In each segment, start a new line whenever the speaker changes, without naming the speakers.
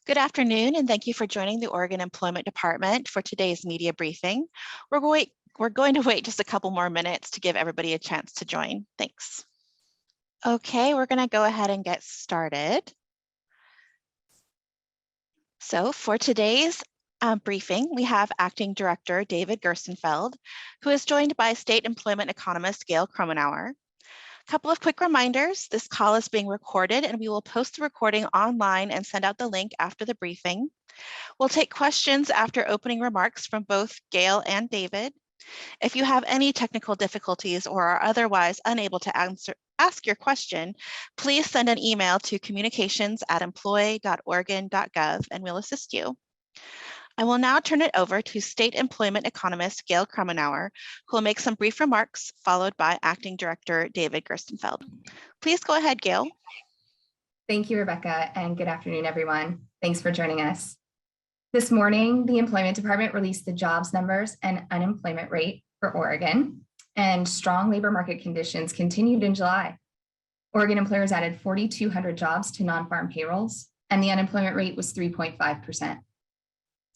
Good afternoon, and thank you for joining the Oregon Employment Department for today's media briefing. We're going to wait just a couple more minutes to give everybody a chance to join. Thanks. Okay, we're going to go ahead and get started. So for today's briefing, we have Acting Director David Gerstenfeld, who is joined by State Employment Economist Gail Krumenauer. Couple of quick reminders, this call is being recorded and we will post the recording online and send out the link after the briefing. We'll take questions after opening remarks from both Gail and David. If you have any technical difficulties or are otherwise unable to ask your question, please send an email to communications@employ.oregon.gov and we'll assist you. I will now turn it over to State Employment Economist Gail Krumenauer, who will make some brief remarks, followed by Acting Director David Gerstenfeld. Please go ahead, Gail.
Thank you, Rebecca, and good afternoon, everyone. Thanks for joining us. This morning, the Employment Department released the jobs numbers and unemployment rate for Oregon, and strong labor market conditions continued in July. Oregon employers added 4,200 jobs to non-farm payrolls, and the unemployment rate was 3.5%.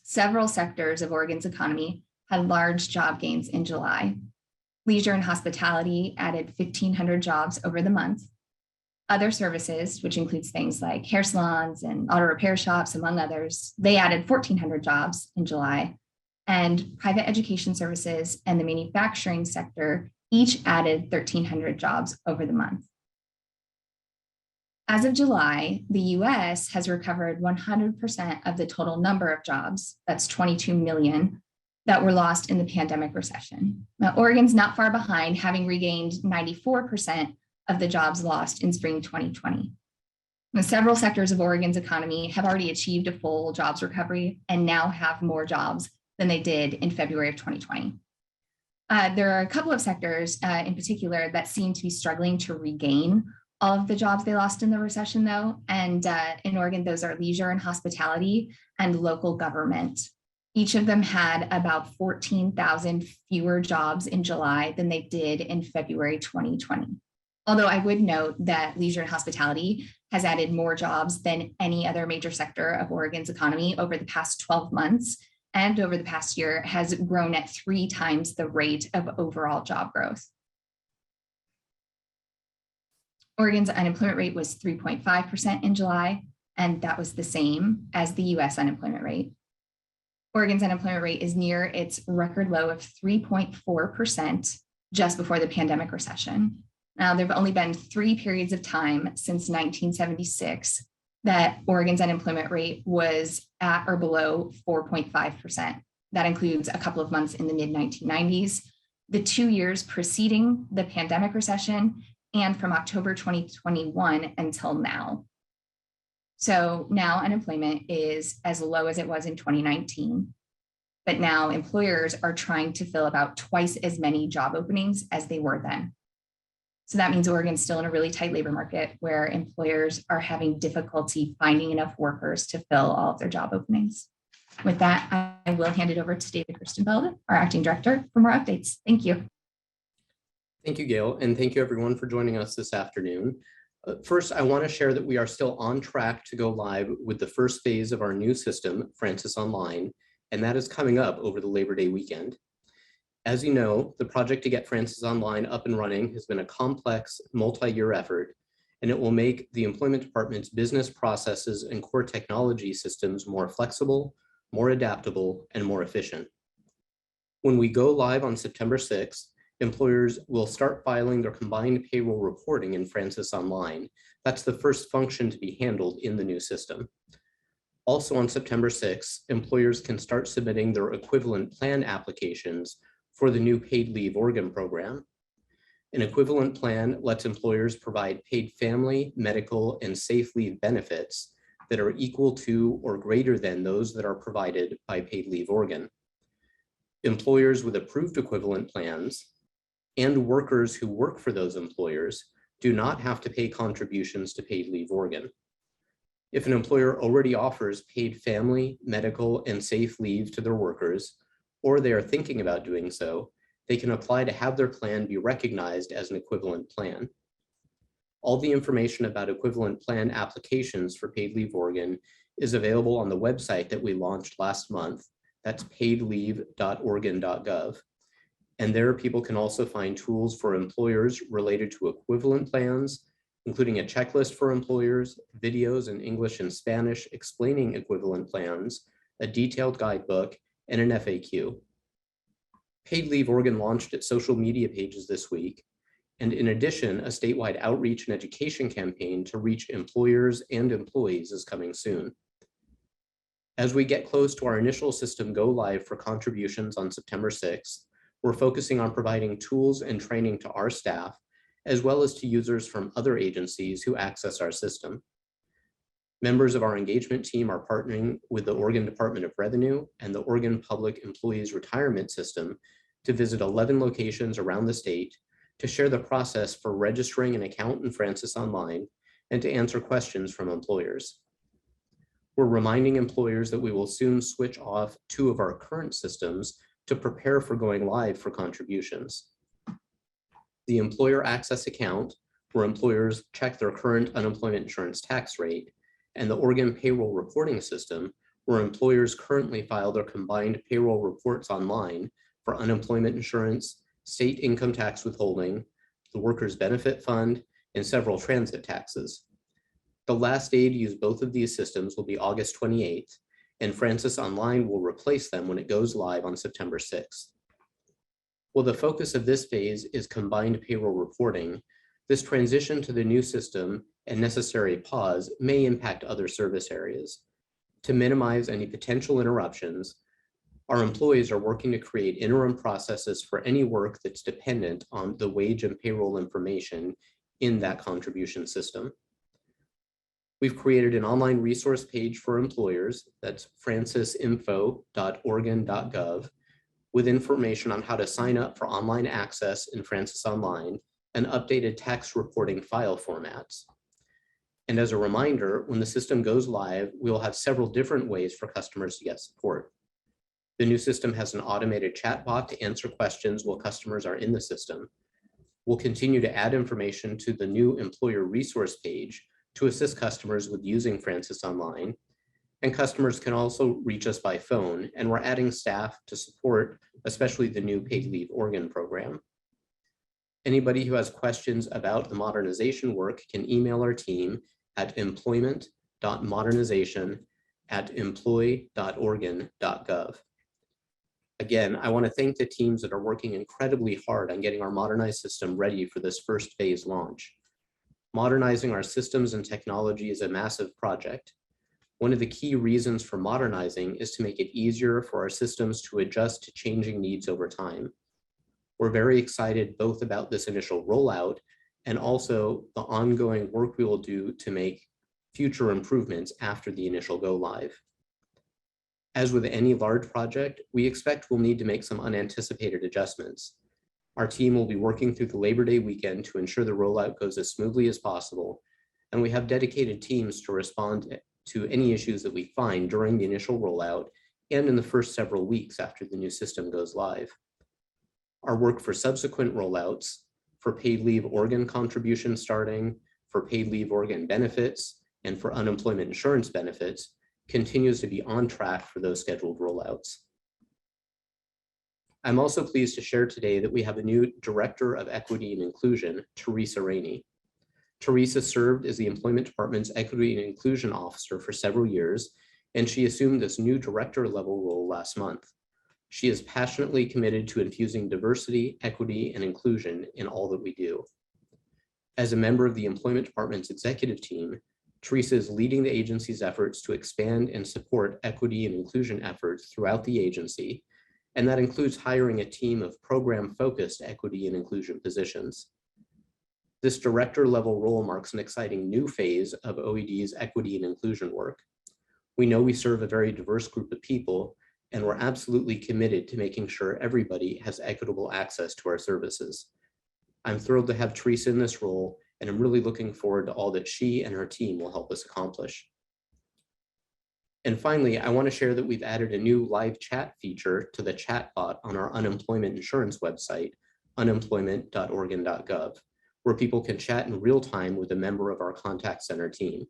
Several sectors of Oregon's economy had large job gains in July. Leisure and hospitality added 1,500 jobs over the month. Other services, which includes things like hair salons and auto repair shops, among others, they added 1,400 jobs in July. And private education services and the manufacturing sector each added 1,300 jobs over the month. As of July, the US has recovered 100% of the total number of jobs, that's 22 million, that were lost in the pandemic recession. Now, Oregon's not far behind, having regained 94% of the jobs lost in spring 2020. Now, several sectors of Oregon's economy have already achieved a full jobs recovery and now have more jobs than they did in February of 2020. There are a couple of sectors in particular that seem to be struggling to regain all of the jobs they lost in the recession, though. And in Oregon, those are leisure and hospitality and local government. Each of them had about 14,000 fewer jobs in July than they did in February 2020. Although I would note that leisure and hospitality has added more jobs than any other major sector of Oregon's economy over the past 12 months, and over the past year has grown at 3 times the rate of overall job growth. Oregon's unemployment rate was 3.5% in July, and that was the same as the US unemployment rate. Oregon's unemployment rate is near its record low of 3.4% just before the pandemic recession. Now, there have only been 3 periods of time since 1976 that Oregon's unemployment rate was at or below 4.5%. That includes a couple of months in the mid-1990s, the 2 years preceding the pandemic recession, and from October 2021 until now. So now unemployment is as low as it was in 2019, but now employers are trying to fill about twice as many job openings as they were then. So that means Oregon's still in a really tight labor market where employers are having difficulty finding enough workers to fill all of their job openings. With that, I will hand it over to David Gerstenfeld, our acting director, for more updates. Thank you.
Thank you, Gail, and thank you everyone for joining us this afternoon. First, I want to share that we are still on track to go live with the first phase of our new system, Francis Online, and that is coming up over the Labor Day weekend. As you know, the project to get Francis Online up and running has been a complex, multi-year effort, and it will make the Employment Department's business processes and core technology systems more flexible, more adaptable, and more efficient. When we go live on September 6th, employers will start filing their combined payroll reporting in Francis Online. That's the first function to be handled in the new system. Also on September 6th, employers can start submitting their equivalent plan applications for the new Paid Leave Oregon program. An equivalent plan lets employers provide paid family, medical, and safe leave benefits that are equal to or greater than those that are provided by Paid Leave Oregon. Employers with approved equivalent plans and workers who work for those employers do not have to pay contributions to Paid Leave Oregon. If an employer already offers paid family, medical, and safe leave to their workers, or they are thinking about doing so, they can apply to have their plan be recognized as an equivalent plan. All the information about equivalent plan applications for paid leave Oregon is available on the website that we launched last month. That's paidleave.oregon.gov. And there people can also find tools for employers related to equivalent plans, including a checklist for employers, videos in English and Spanish explaining equivalent plans, a detailed guidebook, and an FAQ. Paid Leave Oregon launched its social media pages this week, and in addition, a statewide outreach and education campaign to reach employers and employees is coming soon. As we get close to our initial system go live for contributions on September 6th, we're focusing on providing tools and training to our staff, as well as to users from other agencies who access our system. Members of our engagement team are partnering with the Oregon Department of Revenue and the Oregon Public Employees Retirement System to visit 11 locations around the state to share the process for registering an account in Francis Online and to answer questions from employers. We're reminding employers that we will soon switch off 2 of our current systems to prepare for going live for contributions. The Employer Access Account, where employers check their current unemployment insurance tax rate, and the Oregon Payroll Reporting System, where employers currently file their combined payroll reports online for unemployment insurance, state income tax withholding, the Workers' Benefit Fund, and several transit taxes. The last day to use both of these systems will be August 28th, and Francis Online will replace them when it goes live on September 6th. While the focus of this phase is combined payroll reporting, this transition to the new system and necessary pause may impact other service areas. To minimize any potential interruptions, our employees are working to create interim processes for any work that's dependent on the wage and payroll information in that contribution system. We've created an online resource page for employers, that's francisinfo.oregon.gov, with information on how to sign up for online access in Francis Online and updated tax reporting file formats. And as a reminder, when the system goes live, we will have several different ways for customers to get support. The new system has an automated chatbot to answer questions while customers are in the system. We'll continue to add information to the new employer resource page to assist customers with using Francis Online. And customers can also reach us by phone, and we're adding staff to support, especially the new Paid Leave Oregon program. Anybody who has questions about the modernization work can email our team at employment.modernization@employ.oregon.gov. Again, I want to thank the teams that are working incredibly hard on getting our modernized system ready for this first phase launch. Modernizing our systems and technology is a massive project. One of the key reasons for modernizing is to make it easier for our systems to adjust to changing needs over time. We're very excited both about this initial rollout and also the ongoing work we will do to make future improvements after the initial go live. As with any large project, we expect we'll need to make some unanticipated adjustments. Our team will be working through the Labor Day weekend to ensure the rollout goes as smoothly as possible, and we have dedicated teams to respond to any issues that we find during the initial rollout and in the first several weeks after the new system goes live. Our work for subsequent rollouts, for Paid Leave Oregon contribution starting, for Paid Leave Oregon benefits, and for unemployment insurance benefits continues to be on track for those scheduled rollouts. I'm also pleased to share today that we have a new Director of Equity and Inclusion, Teresa Rainey. Teresa served as the Employment Department's Equity and Inclusion Officer for several years, and she assumed this new director-level role last month. She is passionately committed to infusing diversity, equity, and inclusion in all that we do. As a member of the Employment Department's executive team, Teresa is leading the agency's efforts to expand and support equity and inclusion efforts throughout the agency, and that includes hiring a team of program-focused equity and inclusion positions. This director-level role marks an exciting new phase of OED's equity and inclusion work. We know we serve a very diverse group of people, and we're absolutely committed to making sure everybody has equitable access to our services. I'm thrilled to have Teresa in this role, and I'm really looking forward to all that she and her team will help us accomplish. And finally, I want to share that we've added a new live chat feature to the chatbot on our unemployment insurance website, unemployment.oregon.gov. where people can chat in real time with a member of our contact center team.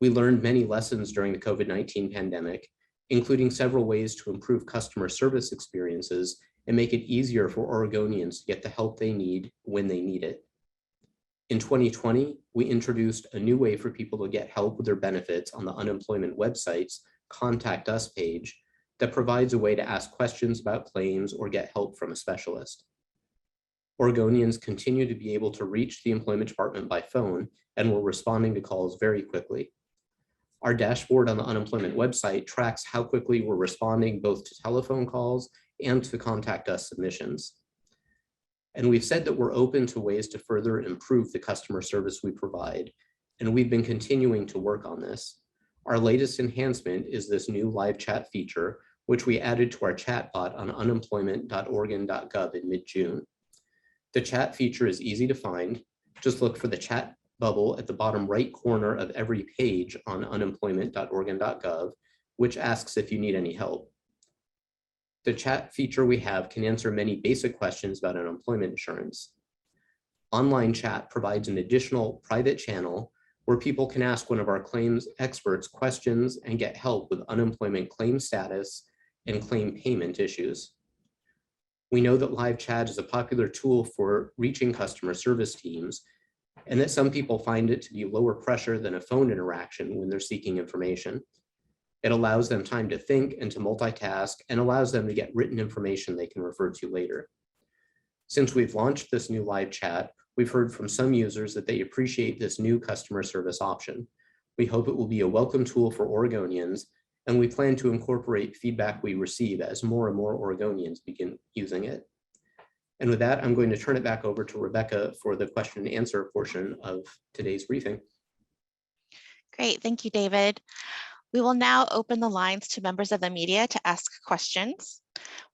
We learned many lessons during the COVID-19 pandemic, including several ways to improve customer service experiences and make it easier for Oregonians to get the help they need when they need it. In 2020, we introduced a new way for people to get help with their benefits on the unemployment website's Contact Us page that provides a way to ask questions about claims or get help from a specialist. Oregonians continue to be able to reach the employment department by phone, and we're responding to calls very quickly. Our dashboard on the unemployment website tracks how quickly we're responding both to telephone calls and to Contact Us submissions. And we've said that we're open to ways to further improve the customer service we provide, and we've been continuing to work on this. Our latest enhancement is this new live chat feature, which we added to our chatbot on unemployment.oregon.gov in mid-June. The chat feature is easy to find. Just look for the chat bubble at the bottom right corner of every page on unemployment.oregon.gov, which asks if you need any help. The chat feature we have can answer many basic questions about unemployment insurance. Online chat provides an additional private channel where people can ask one of our claims experts questions and get help with unemployment claim status and claim payment issues. We know that live chat is a popular tool for reaching customer service teams, and that some people find it to be lower pressure than a phone interaction when they're seeking information. It allows them time to think and to multitask, and allows them to get written information they can refer to later. Since we've launched this new live chat, we've heard from some users that they appreciate this new customer service option. We hope it will be a welcome tool for Oregonians, and we plan to incorporate feedback we receive as more and more Oregonians begin using it. And with that, I'm going to turn it back over to Rebecca for the question and answer portion of today's briefing.
Great, thank you, David. We will now open the lines to members of the media to ask questions.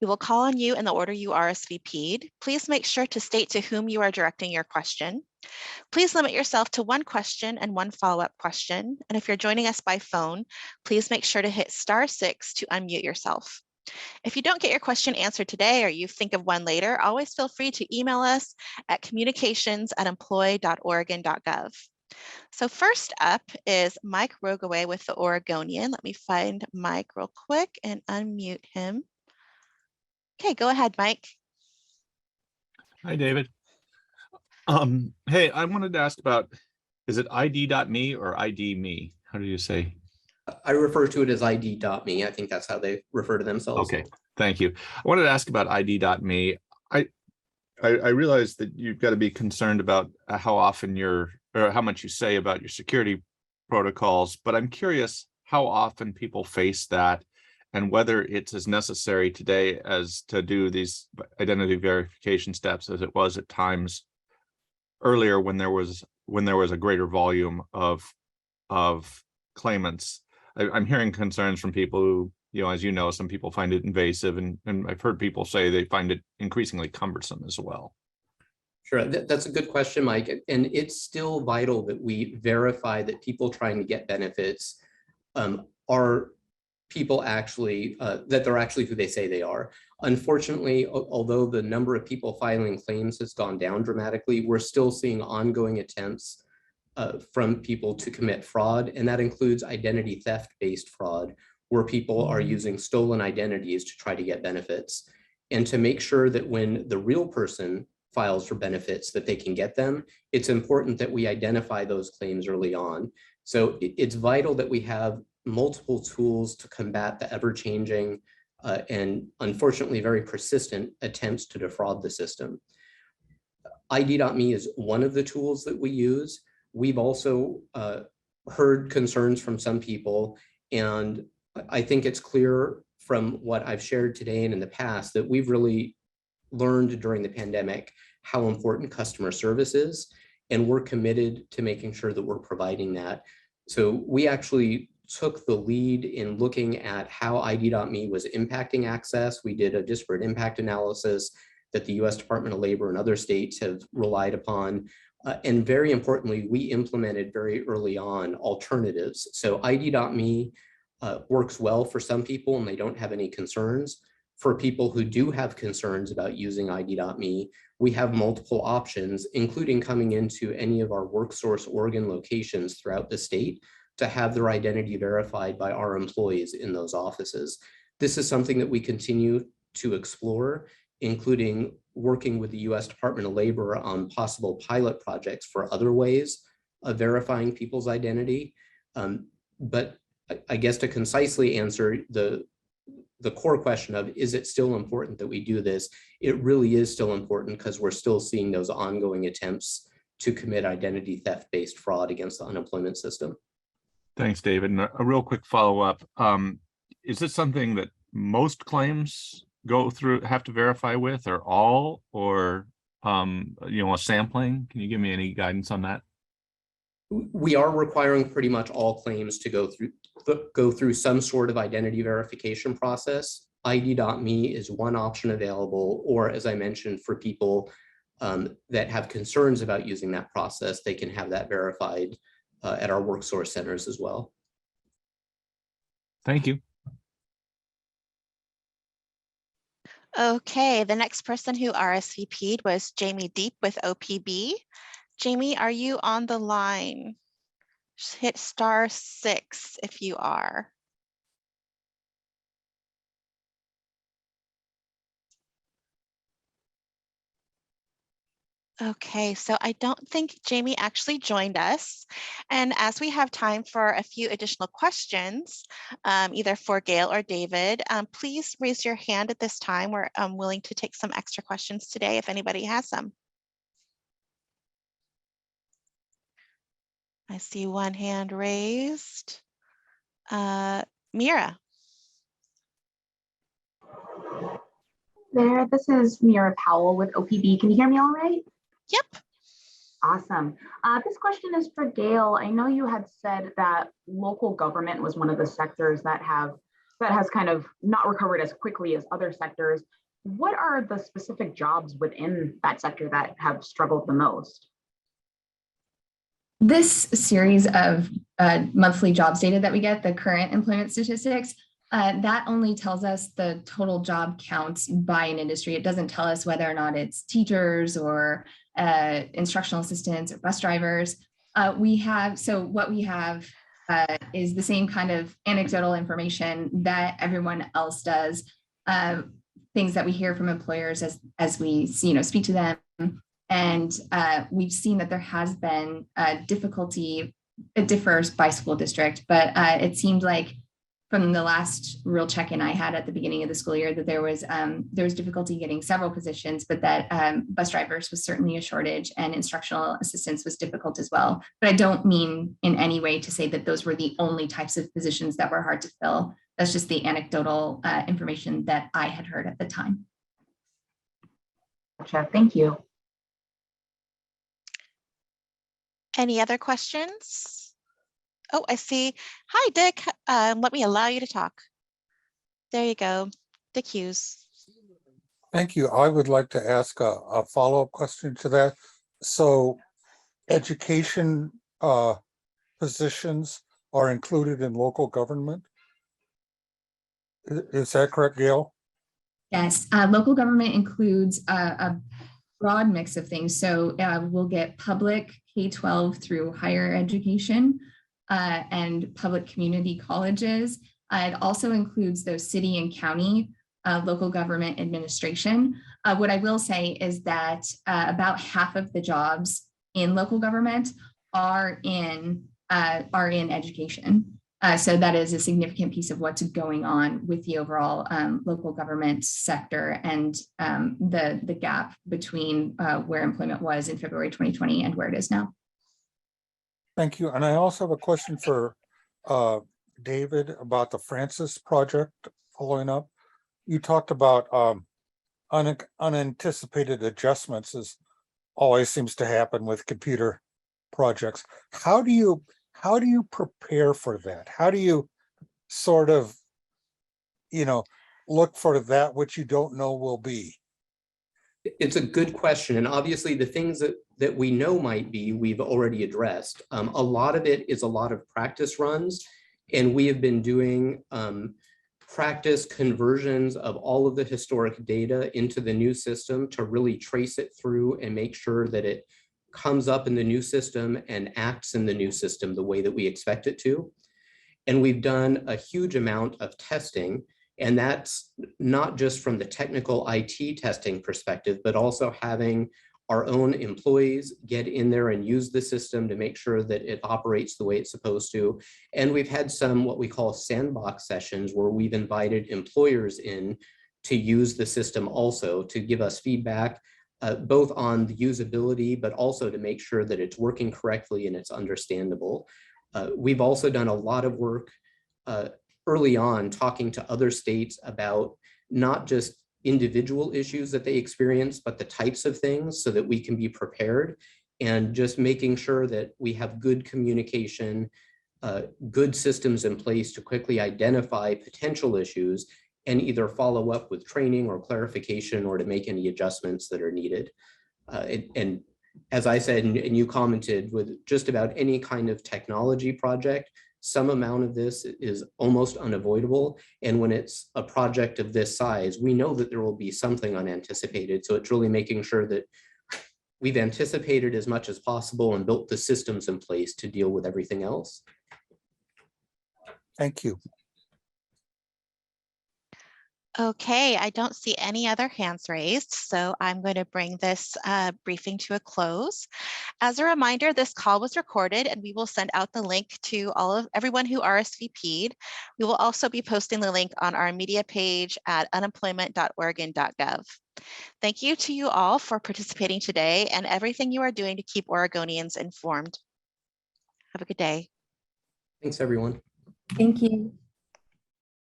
We will call on you in the order you RSVP'd. Please make sure to state to whom you are directing your question. Please limit yourself to one question and one follow-up question. And if you're joining us by phone, please make sure to hit *6 to unmute yourself. If you don't get your question answered today or you think of one later, always feel free to email us at communications@employ.oregon.gov. So first up is Mike Rogaway with the Oregonian. Let me find Mike real quick and unmute him. Okay, go ahead, Mike.
Hi, David. Hey, I wanted to ask about, is it ID.me or IDMe? How do you say?
I refer to it as ID.me. I think that's how they refer to themselves.
Okay, thank you. I wanted to ask about ID.me. I realize that you've got to be concerned about how often or how much you say about your security protocols, but I'm curious how often people face that and whether it's as necessary today as to do these identity verification steps as it was at times earlier when there was a greater volume of claimants. I'm hearing concerns from people who, as you know, some people find it invasive, and I've heard people say they find it increasingly cumbersome as well.
Sure, that's a good question, Mike. And it's still vital that we verify that people trying to get benefits are people actually, that they're actually who they say they are. Unfortunately, although the number of people filing claims has gone down dramatically, we're still seeing ongoing attempts from people to commit fraud, and that includes identity theft-based fraud, where people are using stolen identities to try to get benefits. And to make sure that when the real person files for benefits that they can get them, it's important that we identify those claims early on. So it's vital that we have multiple tools to combat the ever-changing and unfortunately very persistent attempts to defraud the system. ID.me is one of the tools that we use. We've also heard concerns from some people, and I think it's clear from what I've shared today and in the past that we've really learned during the pandemic how important customer service is, and we're committed to making sure that we're providing that. So we actually took the lead in looking at how ID.me was impacting access. We did a disparate impact analysis that the US Department of Labor and other states have relied upon. And very importantly, we implemented very early on alternatives. So ID.me works well for some people and they don't have any concerns. For people who do have concerns about using ID.me, we have multiple options, including coming into any of our WorkSource Oregon locations throughout the state to have their identity verified by our employees in those offices. This is something that we continue to explore, including working with the U.S. Department of Labor on possible pilot projects for other ways of verifying people's identity. But I guess to concisely answer the core question of, is it still important that we do this? It really is still important because we're still seeing those ongoing attempts to commit identity theft-based fraud against the unemployment system.
Thanks, David. And a real quick follow-up. Is this something that most claims have to verify with, or all, or a sampling? Can you give me any guidance on that?
We are requiring pretty much all claims to go through some sort of identity verification process. ID.me is one option available, or as I mentioned, for people that have concerns about using that process, they can have that verified at our WorkSource centers as well.
Thank you.
Okay, the next person who RSVP'd was Jamie Deep with OPB. Jamie, are you on the line? Just hit *6 if you are. Okay, so I don't think Jamie actually joined us. And as we have time for a few additional questions, either for Gail or David, please raise your hand at this time. We're willing to take some extra questions today if anybody has some. I see one hand raised. Mira.
There, this is Mira Powell with OPB. Can you hear me all right?
Yep.
Awesome. This question is for Gail. I know you had said that local government was one of the sectors that has kind of not recovered as quickly as other sectors. What are the specific jobs within that sector that have struggled the most?
This series of monthly jobs data that we get, the current employment statistics, that only tells us the total job counts by an industry. It doesn't tell us whether or not it's teachers or instructional assistants or bus drivers. What we have is the same kind of anecdotal information that everyone else does, things that we hear from employers as we speak to them. And we've seen that there has been difficulty. It differs by school district, but it seemed like from the last real check-in I had at the beginning of the school year that there was difficulty getting several positions, but that bus drivers was certainly a shortage and instructional assistance was difficult as well. But I don't mean in any way to say that those were the only types of positions that were hard to fill. That's just the anecdotal information that I had heard at the time.
Gotcha. Thank you.
Any other questions? Oh, I see. Hi, Dick. Let me allow you to talk. There you go. Dick Hughes.
Thank you. I would like to ask a follow-up question to that. So education positions are included in local government. Is that correct, Gail?
Yes, local government includes a broad mix of things. So we'll get public K-12 through higher education and public community colleges. It also includes those city and county local government administration. What I will say is that about half of the jobs in local government are in education. So that is a significant piece of what's going on with the overall local government sector and the gap between where employment was in February 2020 and where it is now.
Thank you. And I also have a question for David about the Francis project following up. You talked about unanticipated adjustments as always seems to happen with computer projects. How do you prepare for that? How do you sort of, look for that which you don't know will be?
It's a good question. And obviously the things that we know might be, we've already addressed. A lot of it is a lot of practice runs. And we have been doing practice conversions of all of the historic data into the new system to really trace it through and make sure that it comes up in the new system and acts in the new system the way that we expect it to. And we've done a huge amount of testing, and that's not just from the technical IT testing perspective, but also having our own employees get in there and use the system to make sure that it operates the way it's supposed to. And we've had some what we call sandbox sessions where we've invited employers in to use the system also to give us feedback, both on the usability, but also to make sure that it's working correctly and it's understandable. We've also done a lot of work early on talking to other states about not just individual issues that they experience, but the types of things so that we can be prepared, and just making sure that we have good communication, good systems in place to quickly identify potential issues and either follow up with training or clarification or to make any adjustments that are needed. And as I said, and you commented, with just about any kind of technology project, some amount of this is almost unavoidable. And when it's a project of this size, we know that there will be something unanticipated. So it's really making sure that we've anticipated as much as possible and built the systems in place to deal with everything else.
Thank you.
Okay, I don't see any other hands raised, so I'm going to bring this briefing to a close. As a reminder, this call was recorded and we will send out the link to everyone who RSVP'd. We will also be posting the link on our media page at unemployment.oregon.gov. Thank you to you all for participating today and everything you are doing to keep Oregonians informed. Have a good day.
Thanks, everyone.
Thank you.